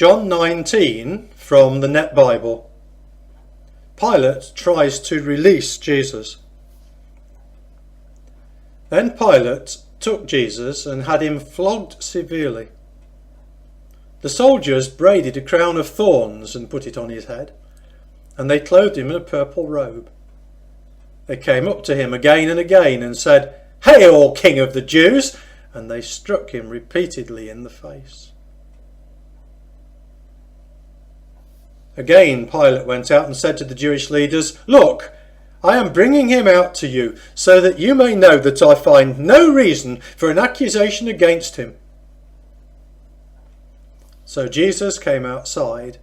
John 19 from the Net Bible. Pilate tries to release Jesus. Then Pilate took Jesus and had him flogged severely. The soldiers braided a crown of thorns and put it on his head, and they clothed him in a purple robe. They came up to him again and again and said, "Hail, King of the Jews!" and they struck him repeatedly in the face. Again Pilate went out and said to the Jewish leaders, "Look, I am bringing him out to you, so that you may know that I find no reason for an accusation against him." So Jesus came outside,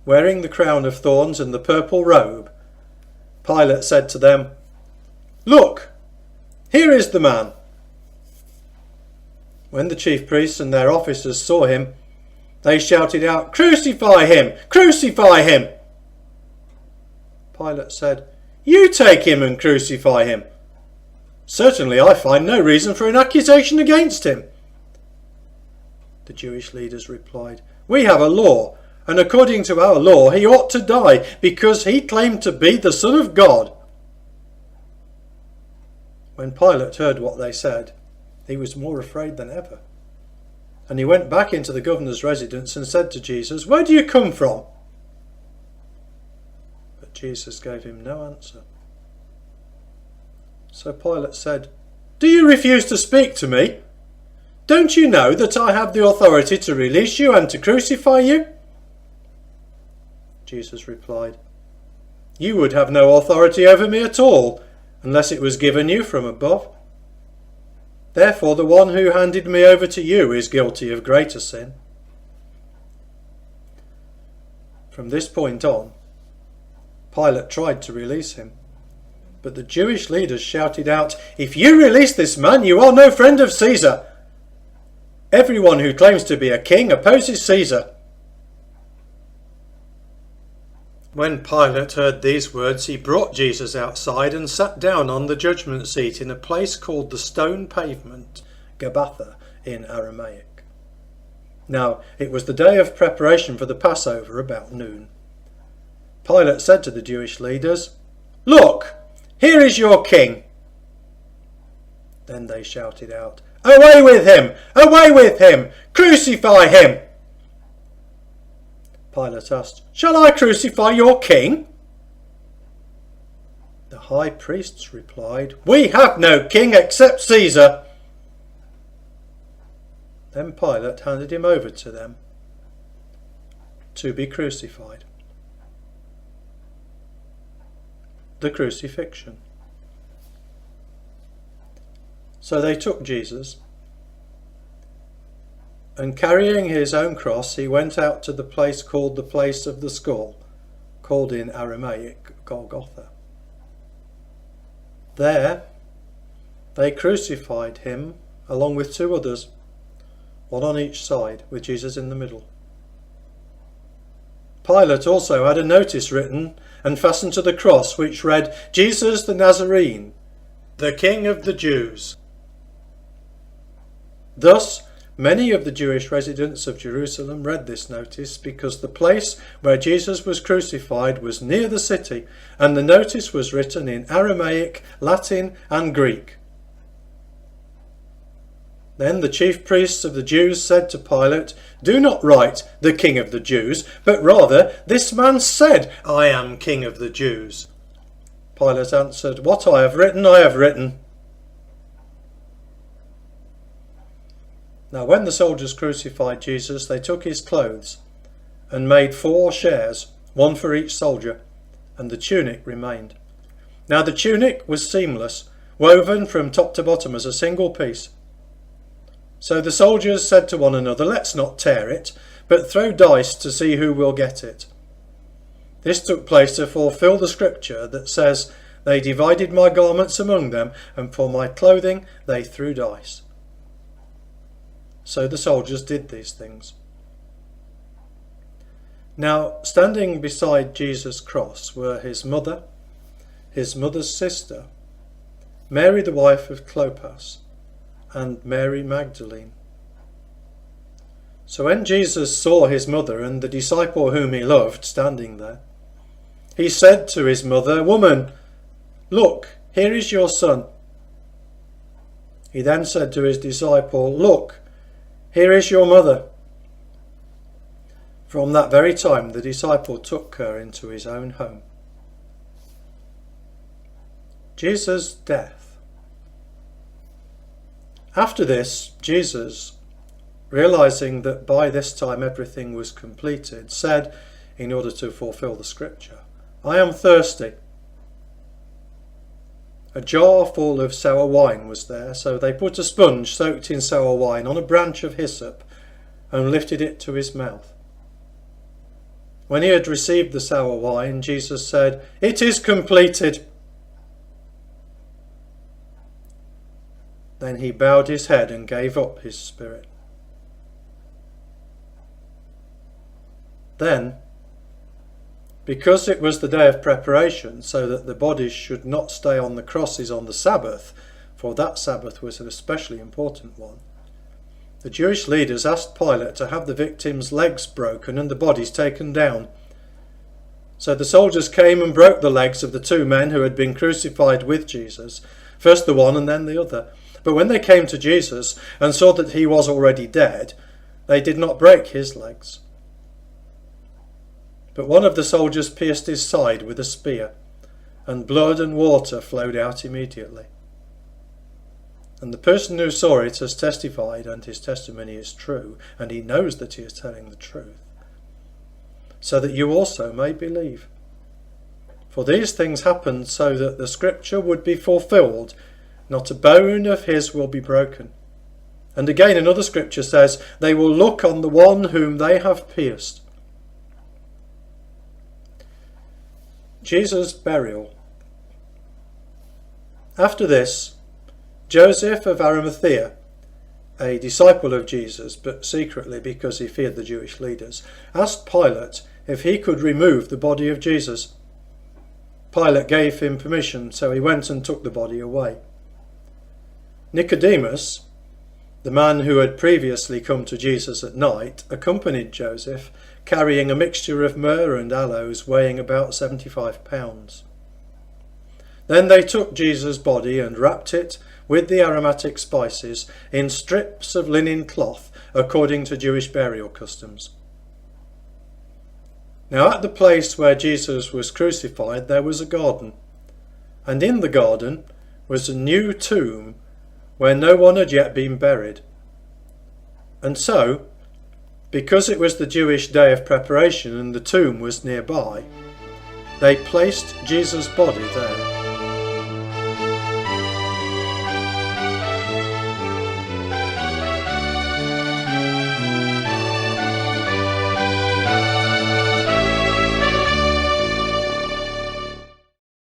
wearing the crown of thorns and the purple robe. Pilate said to them, "Look, here is the man." When the chief priests and their officers saw him, they shouted out, "Crucify him! Crucify him!" Pilate said, "You take him and crucify him. Certainly I find no reason for an accusation against him." The Jewish leaders replied, "We have a law, and according to our law he ought to die because he claimed to be the Son of God." When Pilate heard what they said, he was more afraid than ever. And he went back into the governor's residence and said to Jesus, "Where do you come from?" But Jesus gave him no answer. So Pilate said, "Do you refuse to speak to me? Don't you know that I have the authority to release you and to crucify you?" Jesus replied, "You would have no authority over me at all, unless it was given you from above. Therefore the one who handed me over to you is guilty of greater sin." From this point on, Pilate tried to release him, but the Jewish leaders shouted out, "If you release this man, you are no friend of Caesar. Everyone who claims to be a king opposes Caesar." When Pilate heard these words, he brought Jesus outside and sat down on the judgment seat in a place called the Stone Pavement, Gabbatha in Aramaic. Now it was the day of preparation for the Passover, about noon. Pilate said to the Jewish leaders, "Look, here is your king." Then they shouted out, "Away with him! Away with him! Crucify him!" Pilate asked, "Shall I crucify your king?" The high priests replied, "We have no king except Caesar." Then Pilate handed him over to them to be crucified. The Crucifixion. So they took Jesus, and carrying his own cross, he went out to the place called the Place of the Skull, called in Aramaic Golgotha. There they crucified him along with two others, one on each side, with Jesus in the middle. Pilate also had a notice written and fastened to the cross which read, "Jesus the Nazarene, the King of the Jews." Thus many of the Jewish residents of Jerusalem read this notice because the place where Jesus was crucified was near the city, and the notice was written in Aramaic, Latin and Greek. Then the chief priests of the Jews said to Pilate, "Do not write, 'the King of the Jews,' but rather, 'This man said, I am King of the Jews.'" Pilate answered, "What I have written, I have written." Now when the soldiers crucified Jesus, they took his clothes and made 4 shares, one for each soldier, and the tunic remained. Now the tunic was seamless, woven from top to bottom as a single piece. So the soldiers said to one another, "Let's not tear it, but throw dice to see who will get it." This took place to fulfill the scripture that says, "They divided my garments among them, and for my clothing they threw dice." So the soldiers did these things. Now, standing beside Jesus' cross were his mother, his mother's sister, Mary the wife of Clopas, and Mary Magdalene. So when Jesus saw his mother and the disciple whom he loved standing there, he said to his mother, "Woman, look, here is your son." He then said to his disciple, "Look, here is your mother." From that very time the disciple took her into his own home. Jesus' death. After this, Jesus, realizing that by this time everything was completed, said, in order to fulfill the scripture, "I am thirsty." A jar full of sour wine was there, so they put a sponge soaked in sour wine on a branch of hyssop and lifted it to his mouth. When he had received the sour wine, Jesus said, "It is completed." Then he bowed his head and gave up his spirit. Then, because it was the day of preparation, so that the bodies should not stay on the crosses on the Sabbath, for that Sabbath was an especially important one, the Jewish leaders asked Pilate to have the victims' legs broken and the bodies taken down. So the soldiers came and broke the legs of the two men who had been crucified with Jesus, first the one and then the other. But when they came to Jesus and saw that he was already dead, they did not break his legs. But one of the soldiers pierced his side with a spear, and blood and water flowed out immediately. And the person who saw it has testified, and his testimony is true, and he knows that he is telling the truth, so that you also may believe. For these things happened so that the scripture would be fulfilled, not a bone of his will be broken. And again another scripture says, "They will look on the one whom they have pierced." Jesus' burial. After this, Joseph of Arimathea, a disciple of Jesus, but secretly because he feared the Jewish leaders, asked Pilate if he could remove the body of Jesus. Pilate gave him permission, so he went and took the body away. Nicodemus, the man who had previously come to Jesus at night, accompanied Joseph, carrying a mixture of myrrh and aloes weighing about 75 pounds. Then they took Jesus' body and wrapped it with the aromatic spices in strips of linen cloth according to Jewish burial customs. Now at the place where Jesus was crucified there was a garden, and in the garden was a new tomb where no one had yet been buried. And so, because it was the Jewish day of preparation and the tomb was nearby, they placed Jesus' body there.